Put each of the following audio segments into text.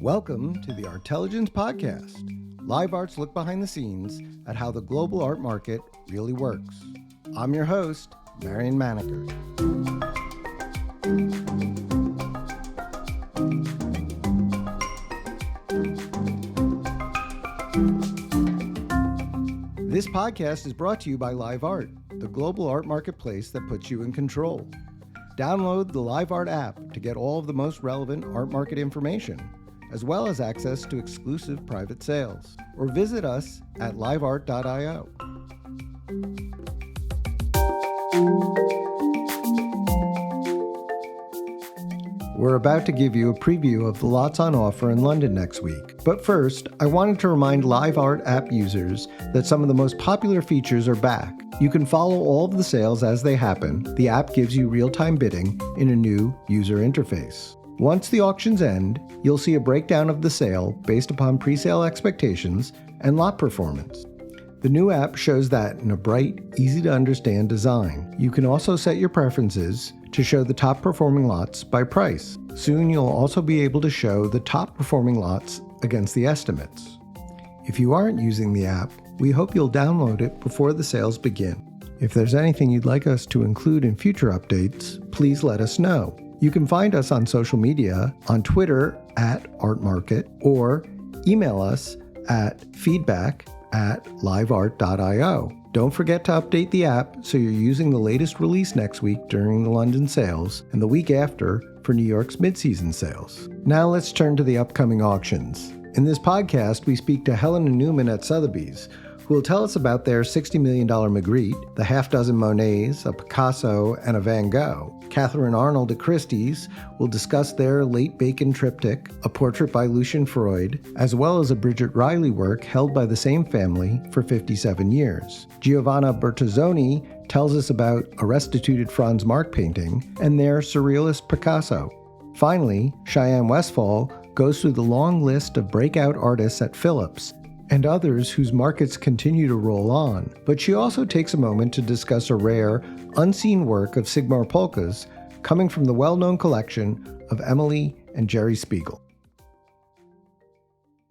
Welcome to the Artelligence Podcast, live art's look behind the scenes at how the global art market really works. I'm your host, Marion Maneker. This podcast is brought to you by Live Art, the global art marketplace that puts you in control. Download the Live Art app to get all of the most relevant art market information, as well as access to exclusive private sales. Or visit us at liveart.io. We're about to give you a preview of the lots on offer in London next week. But first, I wanted to remind Live Art app users that some of the most popular features are back. You can follow all of the sales as they happen. The app gives you real-time bidding in a new user interface. Once the auctions end, you'll see a breakdown of the sale based upon pre-sale expectations and lot performance. The new app shows that in a bright, easy-to-understand design. You can also set your preferences to show the top-performing lots by price. Soon you'll also be able to show the top-performing lots against the estimates. If you aren't using the app, we hope you'll download it before the sales begin. If there's anything you'd like us to include in future updates, please let us know. You can find us on social media, on Twitter @ArtMarket, or email us at feedback@liveart.io. Don't forget to update the app so you're using the latest release next week during the London sales and the week after for New York's mid-season sales. Now let's turn to the upcoming auctions. In this podcast, we speak to Helen Newman at Sotheby's, who will tell us about their $60 million Magritte, the half dozen Monets, a Picasso, and a Van Gogh. Katharine Arnold at Christie's will discuss their late Bacon triptych, a portrait by Lucian Freud, as well as a Bridget Riley work held by the same family for 57 years. Giovanna Bertazzoni tells us about a restituted Franz Marc painting and their surrealist Picasso. Finally, Cheyenne Westphal goes through the long list of breakout artists at Phillips and others whose markets continue to roll on. But she also takes a moment to discuss a rare, unseen work of Sigmar Polke's coming from the well-known collection of Emily and Jerry Spiegel.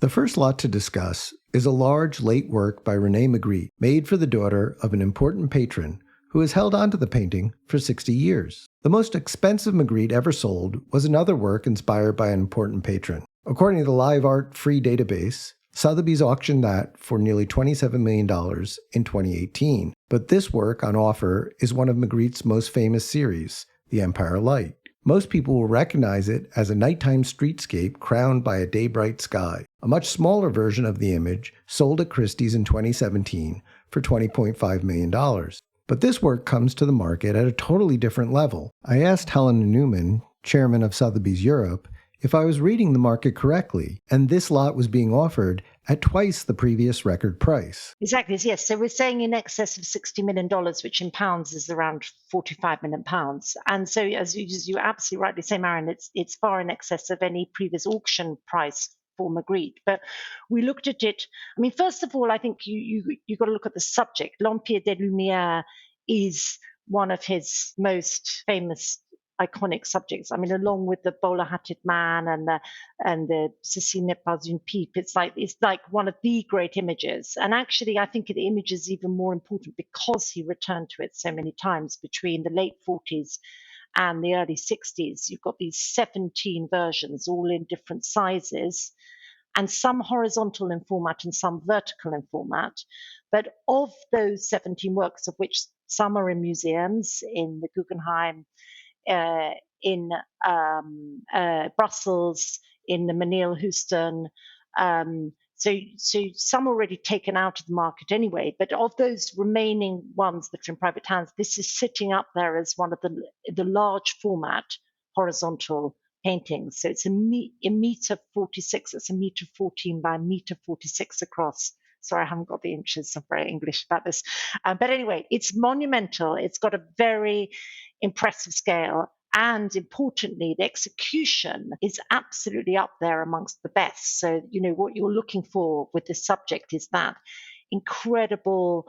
The first lot to discuss is a large, late work by Renee Magritte, made for the daughter of an important patron who has held on to the painting for 60 years. The most expensive Magritte ever sold was another work inspired by an important patron. According to the Live Art free database, Sotheby's auctioned that for nearly $27 million in 2018. But this work on offer is one of Magritte's most famous series, The Empire Light. Most people will recognize it as a nighttime streetscape crowned by a day-bright sky. A much smaller version of the image sold at Christie's in 2017 for $20.5 million. But this work comes to the market at a totally different level. I asked Helen Newman, chairman of Sotheby's Europe, if I was reading the market correctly, and this lot was being offered at twice the previous record price. Exactly, yes. So we're saying in excess of $60 million, which in pounds is around £45 million. And so as you absolutely rightly say, Marion, it's far in excess of any previous auction price for Magritte. But we looked at it. I mean, first of all, I think you got to look at the subject. Pier De Lumiere is one of his most famous iconic subjects. I mean, along with the bowler-hatted man and the Ceci n'est pas une pipe, it's like one of the great images. And actually, I think the image is even more important because he returned to it so many times between the late 40s and the early 60s. You've got these 17 versions, all in different sizes, and some horizontal in format and some vertical in format. But of those 17 works, of which some are in museums, in the Guggenheim, in Brussels, in the Menil Houston. So some already taken out of the market anyway. But of those remaining ones that are in private hands, this is sitting up there as one of the large format horizontal paintings. So it's a meter 46. It's a meter 14 by a meter 46 across. Sorry, I haven't got the inches. I'm very English about this. But anyway, it's monumental. It's got a very impressive scale. And importantly, the execution is absolutely up there amongst the best. So, what you're looking for with this subject is that incredible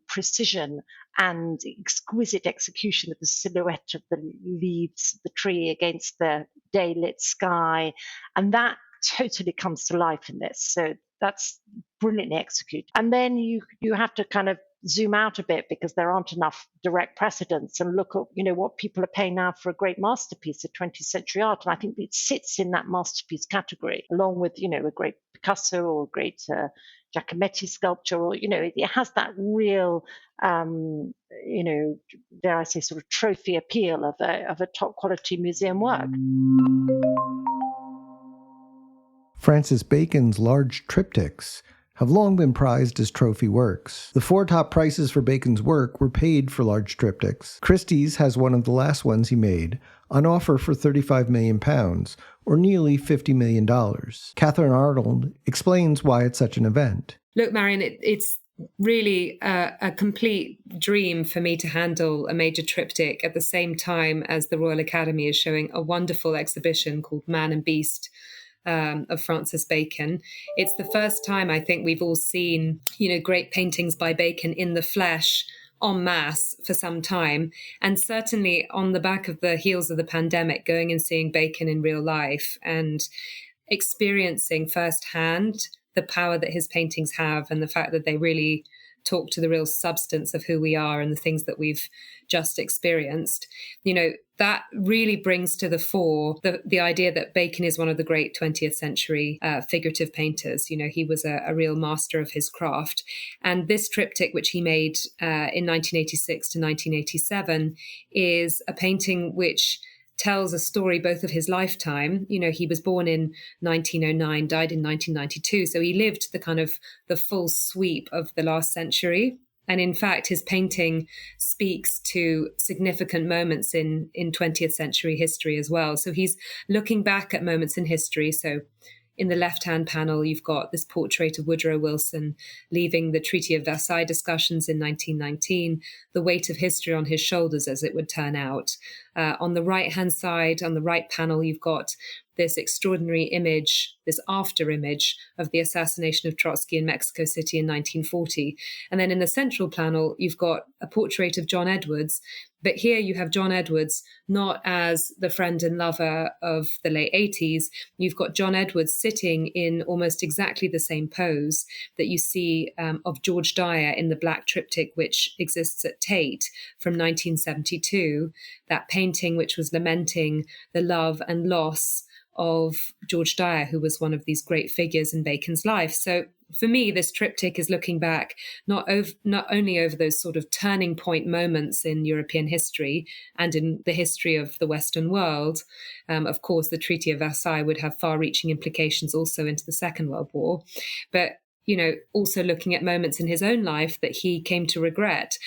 precision and exquisite execution of the silhouette of the leaves of the tree against the day-lit sky. And that totally comes to life in this. So that's brilliantly executed. And then you have to kind of zoom out a bit because there aren't enough direct precedents and look at, what people are paying now for a great masterpiece of 20th century art. And I think it sits in that masterpiece category, along with, a great Picasso or a great Giacometti sculpture, or, it has that real, dare I say, sort of trophy appeal of a top quality museum work. Francis Bacon's large triptychs have long been prized as trophy works. The 4 top prices for Bacon's work were paid for large triptychs. Christie's has one of the last ones he made, on offer for £35 million, or nearly $50 million. Katharine Arnold explains why it's such an event. Look, Marion, it's really a complete dream for me to handle a major triptych at the same time as the Royal Academy is showing a wonderful exhibition called Man and Beast of Francis Bacon. It's the first time I think we've all seen, great paintings by Bacon in the flesh en masse for some time. And certainly on the back of the heels of the pandemic, going and seeing Bacon in real life and experiencing firsthand the power that his paintings have and the fact that they really talk to the real substance of who we are and the things that we've just experienced, that really brings to the fore the idea that Bacon is one of the great 20th century figurative painters. He was a real master of his craft. And this triptych, which he made in 1986 to 1987, is a painting which tells a story both of his lifetime. He was born in 1909, died in 1992. So he lived the full sweep of the last century. And in fact, his painting speaks to significant moments in 20th century history as well. So he's looking back at moments in history. So in the left-hand panel, you've got this portrait of Woodrow Wilson leaving the Treaty of Versailles discussions in 1919, the weight of history on his shoulders, as it would turn out. On the right-hand side, on the right panel, you've got this extraordinary image, this after image of the assassination of Trotsky in Mexico City in 1940. And then in the central panel, you've got a portrait of John Edwards. But here you have John Edwards not as the friend and lover of the late 80s. You've got John Edwards sitting in almost exactly the same pose that you see of George Dyer in the black triptych, which exists at Tate from 1972, that painting which was lamenting the love and loss of George Dyer, who was one of these great figures in Bacon's life. So for me, this triptych is looking back not only over those sort of turning point moments in European history and in the history of the Western world. Of course, the Treaty of Versailles would have far-reaching implications also into the Second World War. But, also looking at moments in his own life that he came to regret.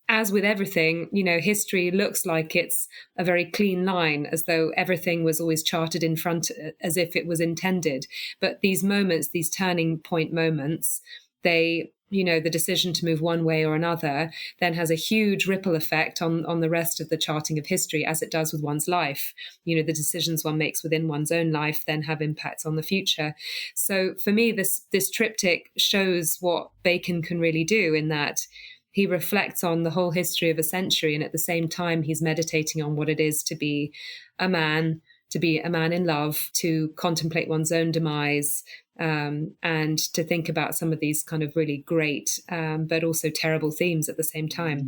As with everything, history looks like it's a very clean line, as though everything was always charted in front as if it was intended. But these moments, these turning point moments, the decision to move one way or another then has a huge ripple effect on the rest of the charting of history, as it does with one's life. The decisions one makes within one's own life then have impacts on the future. So for me, this triptych shows what Bacon can really do, in that he reflects on the whole history of a century, and at the same time, he's meditating on what it is to be a man in love, to contemplate one's own demise, and to think about some of these kind of really great, but also terrible themes at the same time.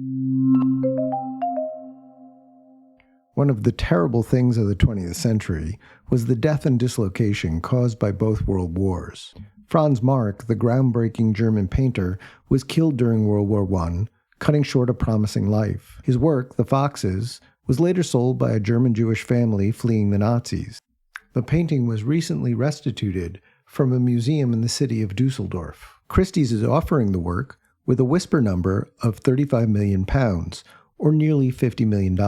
One of the terrible things of the 20th century was the death and dislocation caused by both world wars. Franz Marc, the groundbreaking German painter, was killed during World War I, cutting short a promising life. His work, The Foxes, was later sold by a German Jewish family fleeing the Nazis. The painting was recently restituted from a museum in the city of Dusseldorf. Christie's is offering the work with a whisper number of £35 million, or nearly $50 million.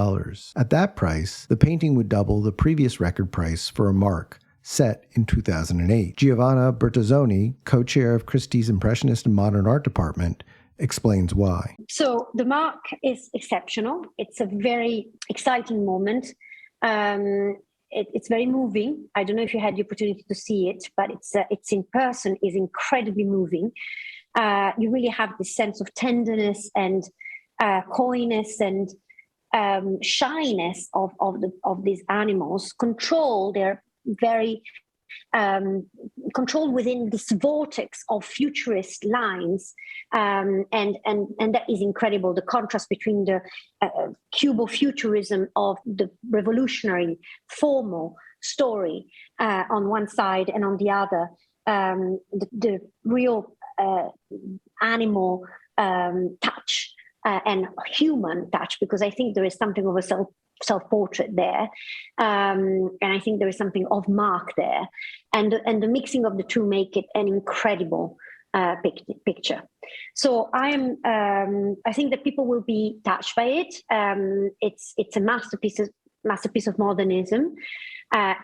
At that price, the painting would double the previous record price for a Marc, set in 2008. Giovanna Bertazzoni, co-chair of Christie's Impressionist and Modern Art Department, explains why. So the Marc is exceptional. It's a very exciting moment. It's very moving. I don't know if you had the opportunity to see it, but it's in person is incredibly moving. You really have this sense of tenderness and coyness and shyness of these animals. Control. They're very controlled within this vortex of futurist lines, and that is incredible. The contrast between the cubo-futurism of the revolutionary formal story on one side, and on the other, the real animal touch and human touch, because I think there is something of a self-portrait there, and I think there is something of Marc there, and the mixing of the two make it an incredible picture. So I think that people will be touched by it. It's a masterpiece of modernism,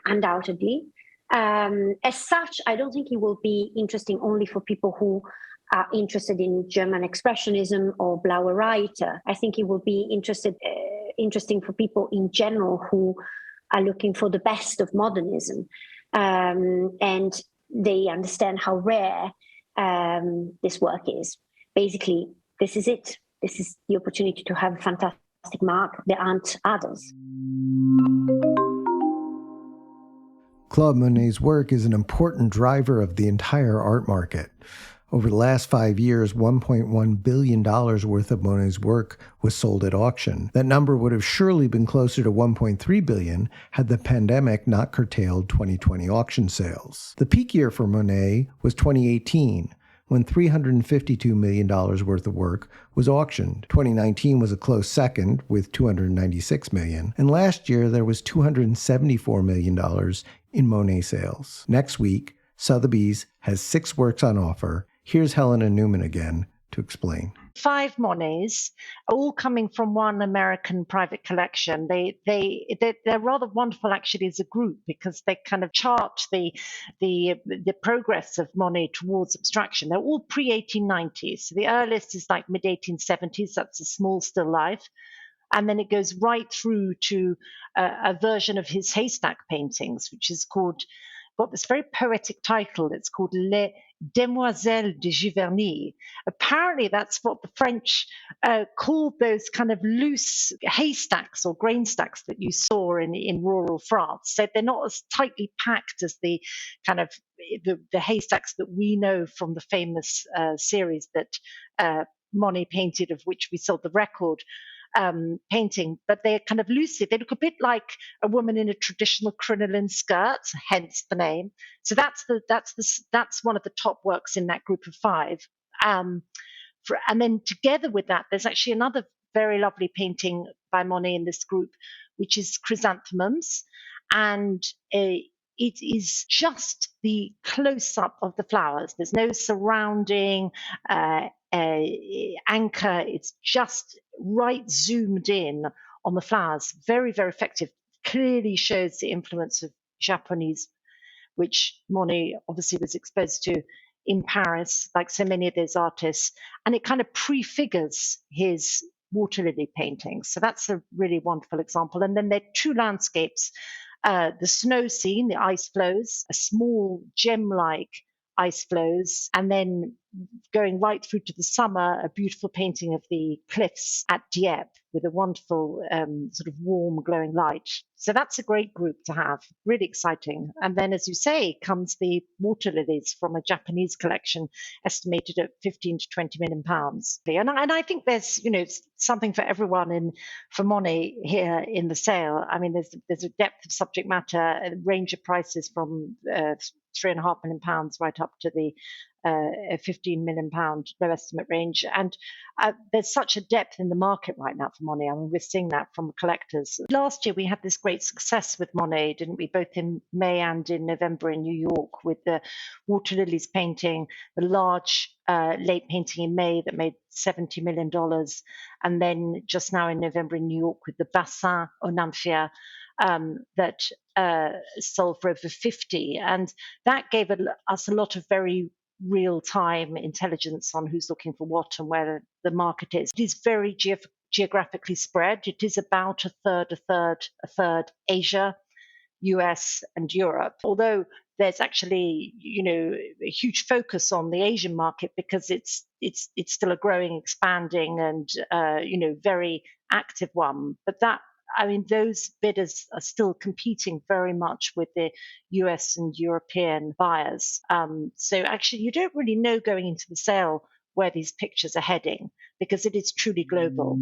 undoubtedly. As such, I don't think it will be interesting only for people who are interested in German expressionism or Blaue Reiter. I think it will be interesting for people in general who are looking for the best of modernism, and they understand how rare this work is. Basically, this is it. This is the opportunity to have a fantastic Marc. There aren't others. Claude Monet's work is an important driver of the entire art market. Over the last 5 years, $1.1 billion worth of Monet's work was sold at auction. That number would have surely been closer to $1.3 billion had the pandemic not curtailed 2020 auction sales. The peak year for Monet was 2018, when $352 million worth of work was auctioned. 2019 was a close second with $296 million, and last year there was $274 million in Monet sales. Next week, Sotheby's has 6 works on offer. Here's Helen Newman again to explain. 5 Monets, all coming from one American private collection. They're rather wonderful actually as a group, because they kind of chart the progress of Monet towards abstraction. They're all pre-1890s. So the earliest is like mid-1870s. That's a small still life. And then it goes right through to a version of his haystack paintings, which is got this very poetic title. It's called Les Demoiselles de Giverny. Apparently, that's what the French called those kind of loose haystacks or grain stacks that you saw in rural France. So they're not as tightly packed as the kind of the haystacks that we know from the famous series that Monet painted, of which we sold the record. Painting, but they're kind of loosey. They look a bit like a woman in a traditional crinoline skirt, hence the name. So that's one of the top works in that group of 5. And then together with that, there's actually another very lovely painting by Monet in this group, which is Chrysanthemums, and it is just the close-up of the flowers. There's no surrounding anchor. It's just right zoomed in on the flowers. Very, very effective. Clearly shows the influence of Japanese, which Monet obviously was exposed to in Paris, like so many of those artists. And it kind of prefigures his water lily paintings. So that's a really wonderful example. And then there are 2 landscapes. The snow scene, the ice flows, a small gem-like ice flows, and then going right through to the summer, a beautiful painting of the cliffs at Dieppe with a wonderful sort of warm, glowing light. So that's a great group to have, really exciting. And then, as you say, comes the water lilies from a Japanese collection estimated at 15 to 20 million pounds. And I think there's, something for everyone for Monet here in the sale. I mean, there's a depth of subject matter, a range of prices from £3.5 million right up to the £15 million low estimate range. And there's such a depth in the market right now for Monet. I mean, we're seeing that from collectors. Last year, we had this great success with Monet, didn't we? Both in May and in November in New York with the Water Lilies painting, the large late painting in May that made $70 million. And then just now in November in New York with the Bassin au Nymphéa, that sold for over 50. And that gave us a lot of very real-time intelligence on who's looking for what and where the market is. It is very geographically spread. It is about a third Asia, US, and Europe. Although there's actually, a huge focus on the Asian market because it's still a growing, expanding, and very active one. But that I mean, those bidders are still competing very much with the US and European buyers. So actually, you don't really know going into the sale where these pictures are heading because it is truly global.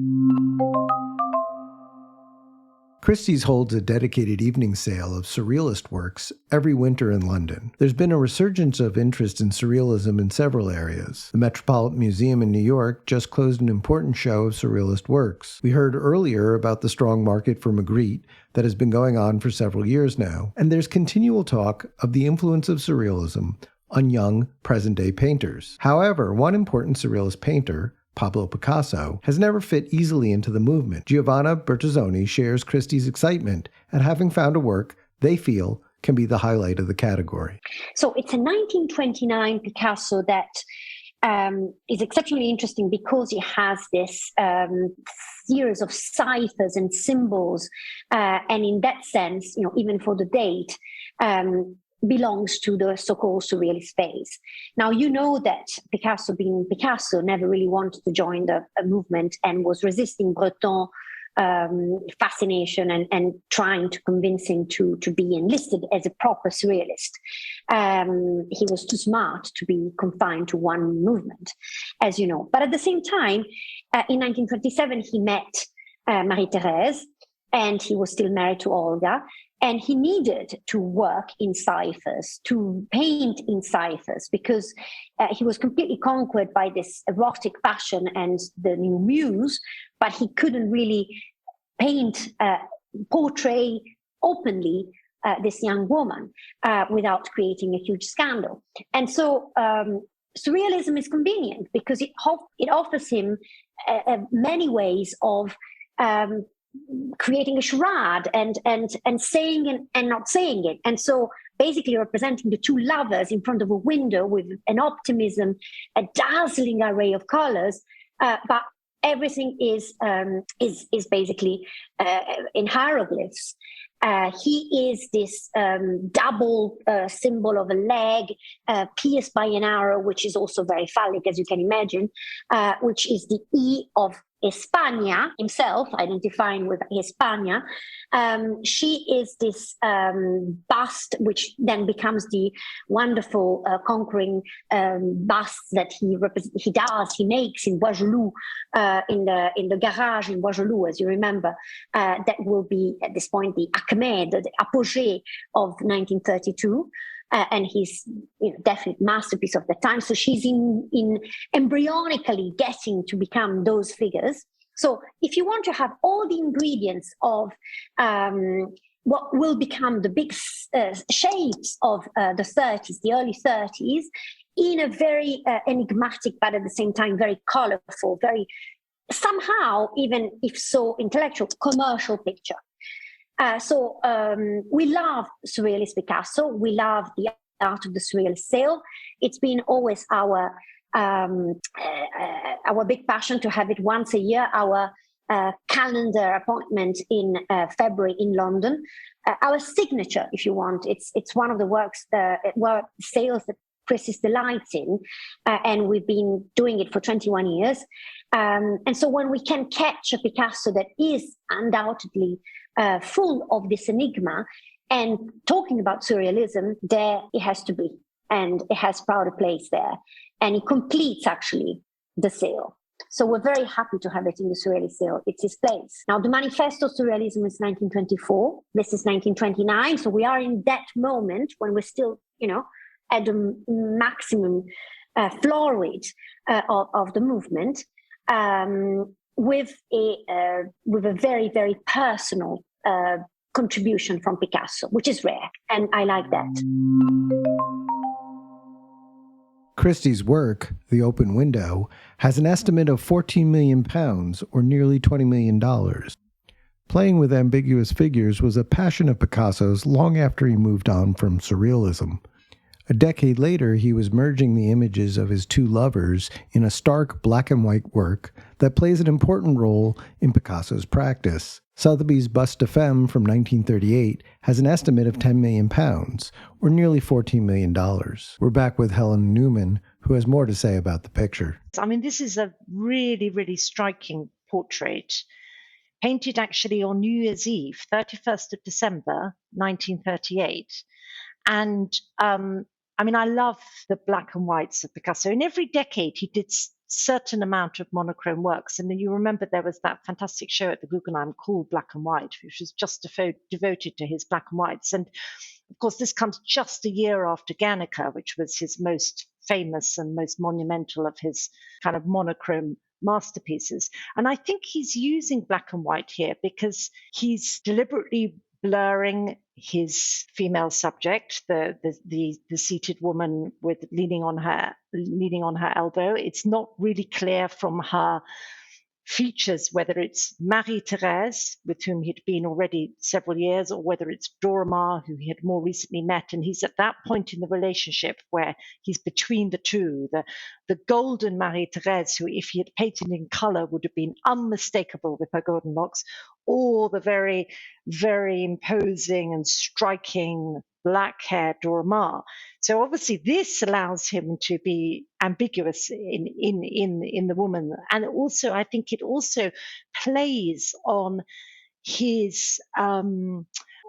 Christie's holds a dedicated evening sale of surrealist works every winter in London. There's been a resurgence of interest in surrealism in several areas. The Metropolitan Museum in New York just closed an important show of surrealist works. We heard earlier about the strong market for Magritte that has been going on for several years now, and there's continual talk of the influence of surrealism on young, present-day painters. However, one important surrealist painter, Pablo Picasso, has never fit easily into the movement. Giovanna Bertazzoni shares Christie's excitement at having found a work they feel can be the highlight of the category. So it's a 1929 Picasso that is exceptionally interesting because it has this series of ciphers and symbols, and in that sense, even for the date, belongs to the so-called surrealist phase. Now, you know that Picasso, being Picasso, never really wanted to join the movement and was resisting Breton fascination and trying to convince him to be enlisted as a proper surrealist. He was too smart to be confined to one movement, as you know. But at the same time, in 1927, he met Marie-Thérèse, and he was still married to Olga. And he needed to work in ciphers, to paint in ciphers, because he was completely conquered by this erotic passion and the new muse, but he couldn't really portray openly this young woman without creating a huge scandal. And so surrealism is convenient because it offers him many ways of creating a charade and saying and not saying it. And so basically representing the two lovers in front of a window with an optimism, a dazzling array of colors, but everything is basically in hieroglyphs. He is this double symbol of a leg pierced by an arrow, which is also very phallic, as you can imagine, which is the E of España, himself identifying with España. She is this bust, which then becomes the wonderful conquering bust that he makes in Boisjaloux, in the garage in Boisjaloux, as you remember. That will be at this point the acmé, the apogee of 1932. And he's definite masterpiece of the time. So she's in embryonically getting to become those figures. So if you want to have all the ingredients of what will become the big shapes of the 30s, the early 30s, in a very enigmatic, but at the same time very colorful, very somehow, even if so intellectual, commercial picture. So we love surrealist Picasso. We love the art of the surrealist sale. It's been always our big passion to have it once a year. Our calendar appointment in February in London. Our signature, if you want. It's one of the work sales that Christie's delights in, and we've been doing it for 21 years. And so when we can catch a Picasso that is undoubtedly full of this enigma and talking about surrealism, there it has to be, and it has found a place there, and it completes actually the sale. So we're very happy to have it in the surrealist sale. It's his place. Now, the Manifesto Surrealism is 1924. This is 1929. So we are in that moment when we're still, at the maximum florid of the movement, with a very, very personal contribution from Picasso, which is rare, and I like that. Christie's work, The Open Window, has an estimate of £14 million, or nearly $20 million. Playing with ambiguous figures was a passion of Picasso's long after he moved on from surrealism. A decade later, he was merging the images of his two lovers in a stark black and white work that plays an important role in Picasso's practice. Sotheby's Bust de Femme from 1938 has an estimate of £10 million, or nearly $14 million. We're back with Helen Newman, who has more to say about the picture. I mean, this is a really, really striking portrait. painted actually on New Year's Eve, 31st of December, 1938. And I love the black and whites of Picasso. In every decade, he did certain amount of monochrome works. And then you remember there was that fantastic show at the Guggenheim called Black and White, which was just devoted to his black and whites. And of course, this comes just a year after Guernica, which was his most famous and most monumental of his kind of monochrome masterpieces. And I think he's using black and white here because he's deliberately blurring his female subject, the seated woman with leaning on her elbow. It's not really clear from her features whether it's Marie-Thérèse, with whom he'd been already several years, or whether it's Dorma, who he had more recently met. And he's at that point in the relationship where he's between the two, the golden Marie-Thérèse, who, if he had painted in color, would have been unmistakable with her golden locks, or the very, very imposing and striking black-haired Dorma. So obviously this allows him to be ambiguous in the woman. And also, I think it also plays on his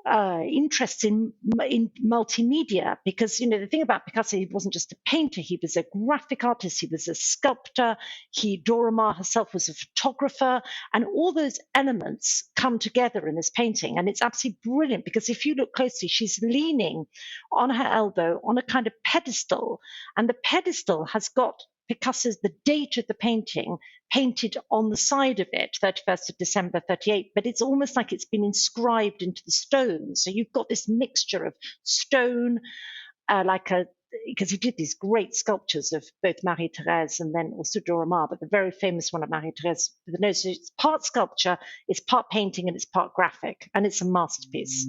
interest in multimedia, because the thing about Picasso, he wasn't just a painter, he was a graphic artist, he was a sculptor, Dorma herself was a photographer, and all those elements come together in this painting. And it's absolutely brilliant, because if you look closely, she's leaning on her elbow on a kind of pedestal, and the pedestal has got Picasso's, the date of the painting, painted on the side of it, 31st of December 38, but it's almost like it's been inscribed into the stone. So you've got this mixture of stone, because he did these great sculptures of both Marie-Thérèse and then also Dorma, but the very famous one of Marie-Thérèse, so it's part sculpture, it's part painting, and it's part graphic, and it's a masterpiece.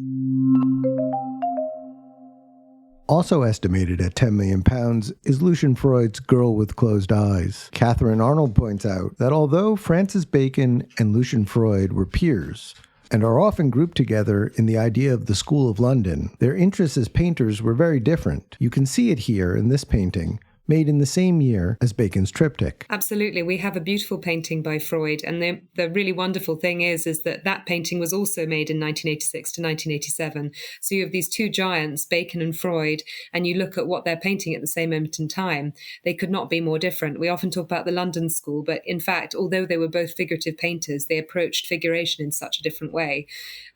Also estimated at £10 million is Lucian Freud's Girl with Closed Eyes. Katharine Arnold points out that although Francis Bacon and Lucian Freud were peers, and are often grouped together in the idea of the School of London, their interests as painters were very different. You can see it here in this painting, made in the same year as Bacon's triptych. Absolutely. We have a beautiful painting by Freud. And the really wonderful thing is that painting was also made in 1986 to 1987. So you have these two giants, Bacon and Freud, and you look at what they're painting at the same moment in time. They could not be more different. We often talk about the London School, but in fact, although they were both figurative painters, they approached figuration in such a different way.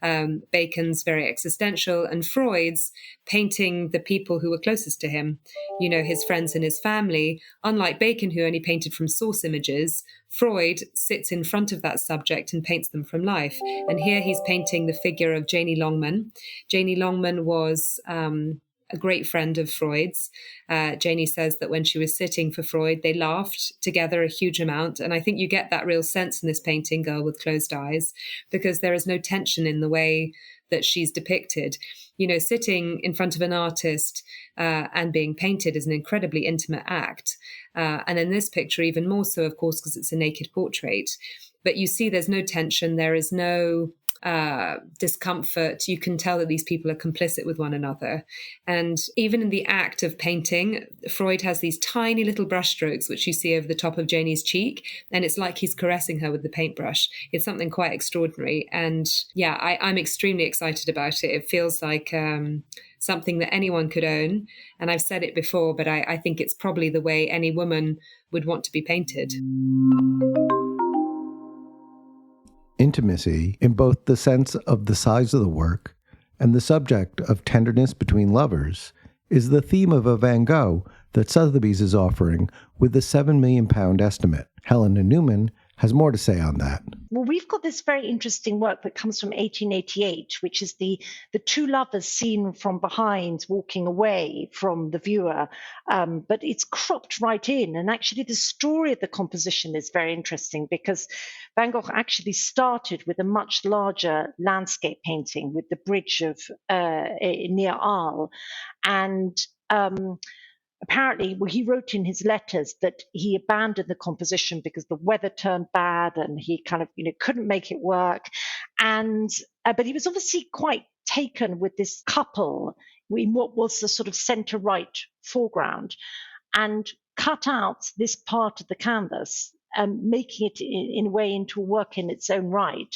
Bacon's very existential, and Freud's painting the people who were closest to him, his friends and his family. Unlike Bacon, who only painted from source images, Freud sits in front of that subject and paints them from life. And here he's painting the figure of Janie Longman. Janie Longman was a great friend of Freud's. Janie says that when she was sitting for Freud, they laughed together a huge amount. And I think you get that real sense in this painting, Girl with Closed Eyes, because there is no tension in the way that she's depicted. Sitting in front of an artist and being painted is an incredibly intimate act. And in this picture, even more so, of course, because it's a naked portrait. But you see there's no tension. There is no discomfort. You can tell that these people are complicit with one another. And even in the act of painting, Freud has these tiny little brushstrokes, which you see over the top of Janie's cheek. And it's like he's caressing her with the paintbrush. It's something quite extraordinary. And yeah, I'm extremely excited about it. It feels like something that anyone could own. And I've said it before, but I think it's probably the way any woman would want to be painted. Intimacy, in both the sense of the size of the work and the subject of tenderness between lovers, is the theme of a Van Gogh that Sotheby's is offering with the £7 million estimate. Helen Newman has more to say on that. Well, we've got this very interesting work that comes from 1888, which is the two lovers seen from behind walking away from the viewer, but it's cropped right in. And actually the story of the composition is very interesting, because Van Gogh actually started with a much larger landscape painting with the bridge of near Arles. And apparently, he wrote in his letters that he abandoned the composition because the weather turned bad and he kind of, couldn't make it work. And but he was obviously quite taken with this couple in what was the sort of center-right foreground, and cut out this part of the canvas making it in a way into a work in its own right.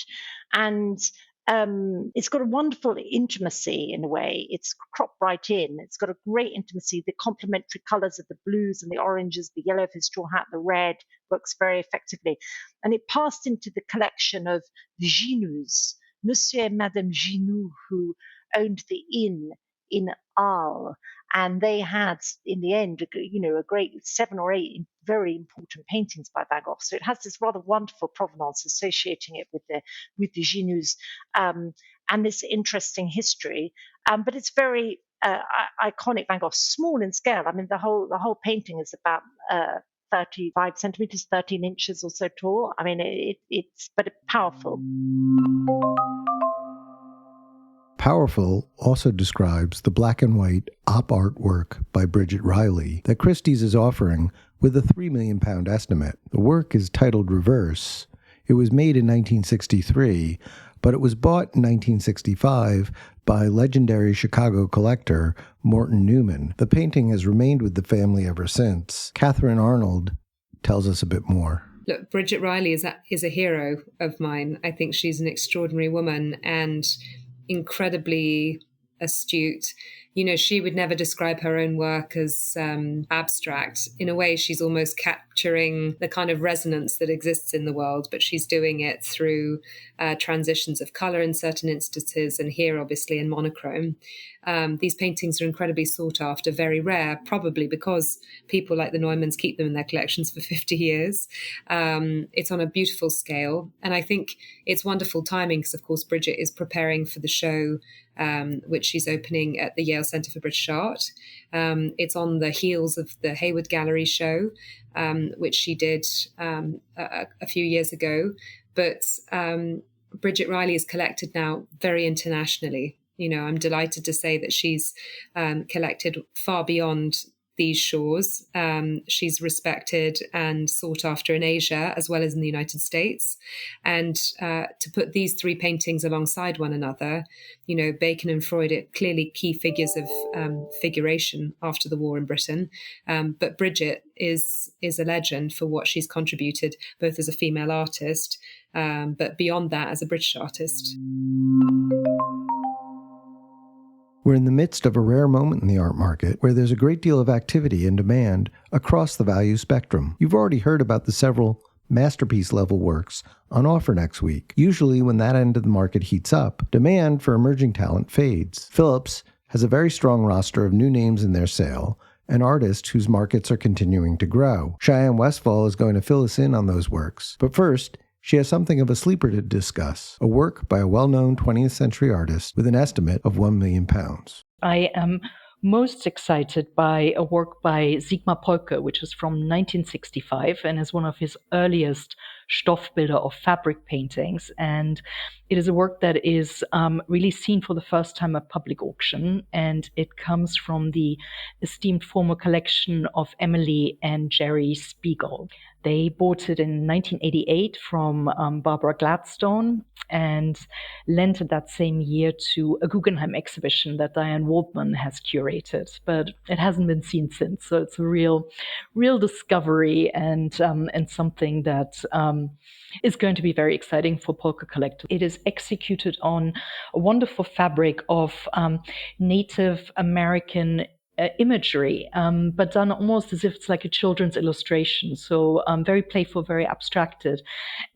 And it's got a wonderful intimacy in a way. It's cropped right in. It's got a great intimacy. The complementary colors of the blues and the oranges, the yellow of his straw hat, the red works very effectively. And it passed into the collection of the Ginous, Monsieur and Madame Ginou, who owned the inn in Arles. And they had, in the end, a great 7 or 8 very important paintings by Van Gogh. So it has this rather wonderful provenance associating it with the Ginous, and this interesting history. But it's very iconic Van Gogh, small in scale. I mean, the whole painting is about 35 centimeters, 13 inches or so tall. I mean, it's powerful. Powerful also describes the black and white op art work by Bridget Riley that Christie's is offering with a £3 million estimate. The work is titled Reverse. It was made in 1963, but it was bought in 1965 by legendary Chicago collector Morton Newman. The painting has remained with the family ever since. Katharine Arnold tells us a bit more. Look, Bridget Riley is a hero of mine. I think she's an extraordinary woman and incredibly astute. She would never describe her own work as abstract. In a way, she's almost capturing the kind of resonance that exists in the world, but she's doing it through transitions of color in certain instances, and here, obviously, in monochrome. These paintings are incredibly sought after, very rare, probably because people like the Neumanns keep them in their collections for 50 years. It's on a beautiful scale. And I think it's wonderful timing because, of course, Bridget is preparing for the show, which she's opening at the Yale Centre for British Art. It's on the heels of the Hayward Gallery show, which she did a few years ago. But Bridget Riley is collected now very internationally. I'm delighted to say that she's collected far beyond these shores. She's respected and sought after in Asia as well as in the United States. And to put these 3 paintings alongside one another, Bacon and Freud are clearly key figures of figuration after the war in Britain. But Bridget is a legend for what she's contributed, both as a female artist, but beyond that, as a British artist. We're in the midst of a rare moment in the art market where there's a great deal of activity and demand across the value spectrum. You've already heard about the several masterpiece-level works on offer next week. Usually, when that end of the market heats up, demand for emerging talent fades. Phillips has a very strong roster of new names in their sale and artists whose markets are continuing to grow. Cheyenne Westphal is going to fill us in on those works. But first, she has something of a sleeper to discuss, a work by a well-known 20th century artist with an estimate of £1 million. I am most excited by a work by Sigmar Polke, which is from 1965 and is one of his earliest Stoffbilder or fabric paintings. And it is a work that is really seen for the first time at public auction, and it comes from the esteemed former collection of Emily and Jerry Spiegel. They bought it in 1988 from Barbara Gladstone and lent it that same year to a Guggenheim exhibition that Diane Waldman has curated, but it hasn't been seen since. So it's a real discovery and something that is going to be very exciting for Polke collectors. It is executed on a wonderful fabric of Native American imagery, but done almost as if it's like a children's illustration. So very playful, very abstracted,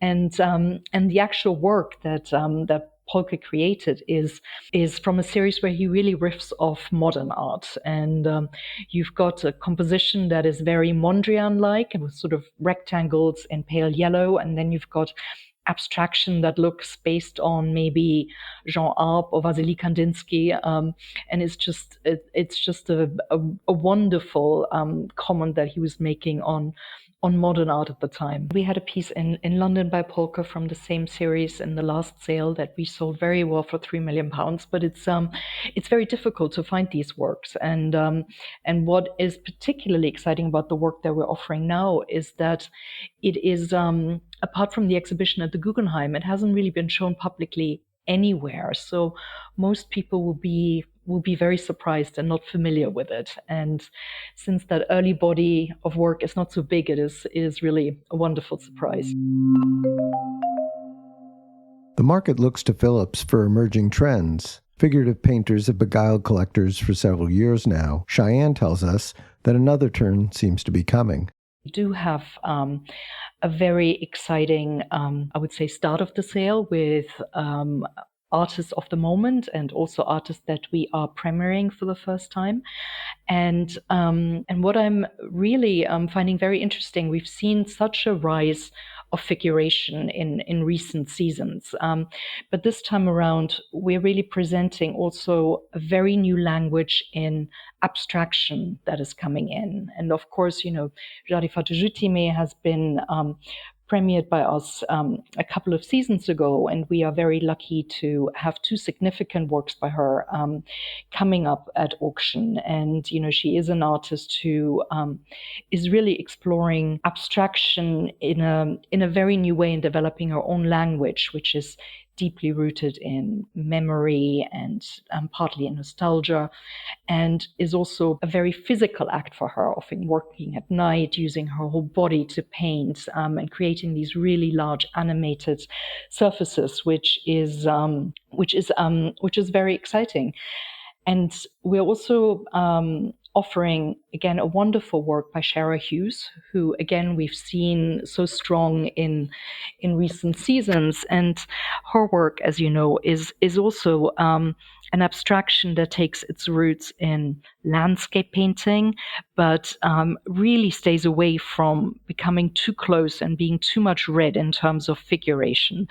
and the actual work that Polke created is from a series where he really riffs off modern art, and you've got a composition that is very Mondrian-like with sort of rectangles in pale yellow, and then you've got abstraction that looks based on maybe Jean Arp or Vasily Kandinsky, and it's just a wonderful comment that he was making on modern art at the time. We had a piece in London by Polke from the same series in the last sale that we sold very well for £3 million, but it's very difficult to find these works. And what is particularly exciting about the work that we're offering now is that it is, apart from the exhibition at the Guggenheim, it hasn't really been shown publicly anywhere. So most people will be will be very surprised and not familiar with it. And since that early body of work is not so big, it is really a wonderful surprise. The market looks to Phillips for emerging trends. Figurative painters have beguiled collectors for several years now. Cheyenne tells us that another turn seems to be coming. We do have a very exciting, I would say, start of the sale with artists of the moment and also artists that we are premiering for the first time. And what I'm really finding very interesting, we've seen such a rise of figuration in recent seasons. But this time around, we're really presenting also a very new language in abstraction that is coming in. And of course, Jadé Fadojutimi has been premiered by us a couple of seasons ago, and we are very lucky to have two significant works by her coming up at auction. And she is an artist who is really exploring abstraction in a very new way and developing her own language, which is deeply rooted in memory and partly in nostalgia, and is also a very physical act for her, often working at night, using her whole body to paint and creating these really large animated surfaces, which is very exciting. And we're also offering, again, a wonderful work by Shara Hughes, who, again, we've seen so strong in recent seasons. And her work, as you know, is also an abstraction that takes its roots in landscape painting, but really stays away from becoming too close and being too much read in terms of figuration.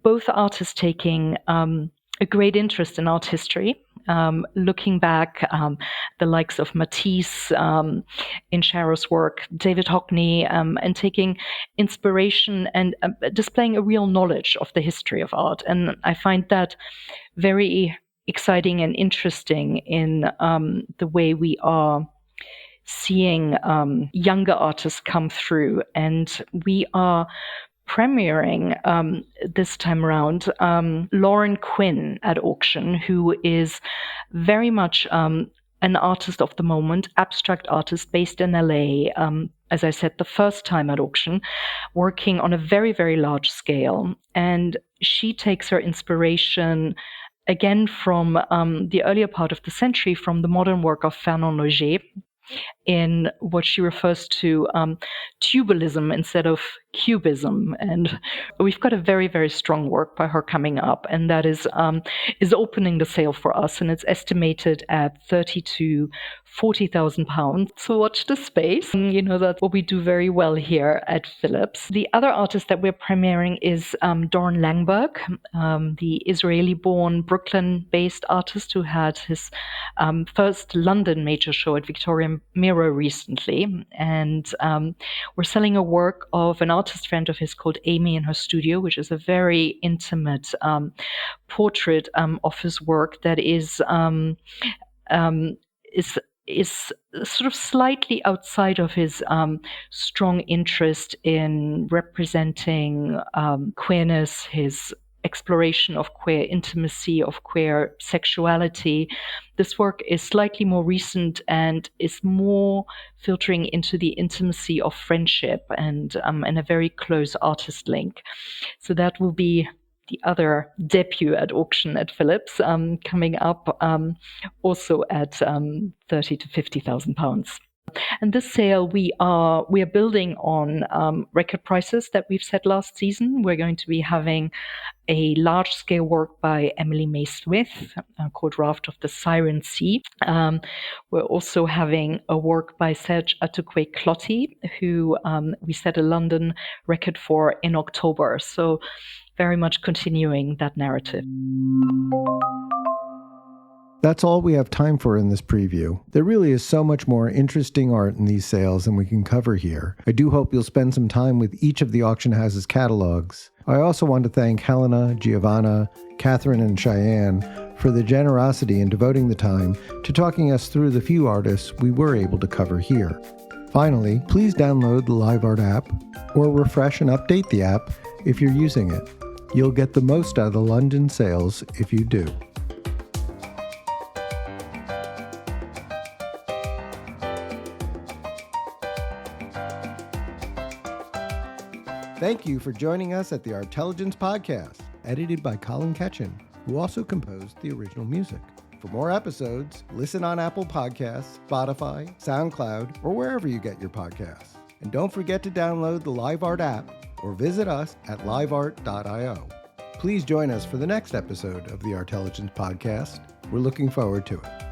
Both artists taking a great interest in art history, looking back, the likes of Matisse in Shara's work, David Hockney, and taking inspiration and displaying a real knowledge of the history of art. And I find that very exciting and interesting in the way we are seeing younger artists come through. And we are premiering this time around Lauren Quin at auction, who is very much an artist of the moment, abstract artist based in LA, as I said, the first time at auction, working on a very, very large scale. And she takes her inspiration again from the earlier part of the century, from the modern work of Fernand Léger, in what she refers to tubalism instead of cubism. And we've got a very, very strong work by her coming up, and that is opening the sale for us, and it's estimated at £30,000 to £40,000. So watch the space. That's what we do very well here at Phillips. The other artist that we're premiering is Dorne Langberg, the Israeli-born, Brooklyn-based artist who had his first London major show at Victoria Mirror recently. And we're selling a work of an artist friend of his called Amy in her studio, which is a very intimate portrait of his work that is sort of slightly outside of his strong interest in representing queerness, his exploration of queer intimacy, of queer sexuality. This work is slightly more recent and is more filtering into the intimacy of friendship and a very close artist link. So that will be the other debut at auction at Phillips, coming up also at £30,000 to £50,000. And this sale, we are building on record prices that we've set last season. We're going to be having a large-scale work by Emily Mae Smith called Raft of the Siren Sea. We're also having a work by Serge Atukwe Clotti, who we set a London record for in October. So very much continuing that narrative. That's all we have time for in this preview. There really is so much more interesting art in these sales than we can cover here. I do hope you'll spend some time with each of the auction house's catalogs. I also want to thank Helena, Giovanna, Katharine, and Cheyenne for the generosity in devoting the time to talking us through the few artists we were able to cover here. Finally, please download the LiveArt app or refresh and update the app if you're using it. You'll get the most out of the London sales if you do. Thank you for joining us at the Artelligence Podcast, edited by Colin Ketchen, who also composed the original music. For more episodes, listen on Apple Podcasts, Spotify, SoundCloud, or wherever you get your podcasts. And don't forget to download the LiveArt app or visit us at liveart.io. Please join us for the next episode of the Artelligence Podcast. We're looking forward to it.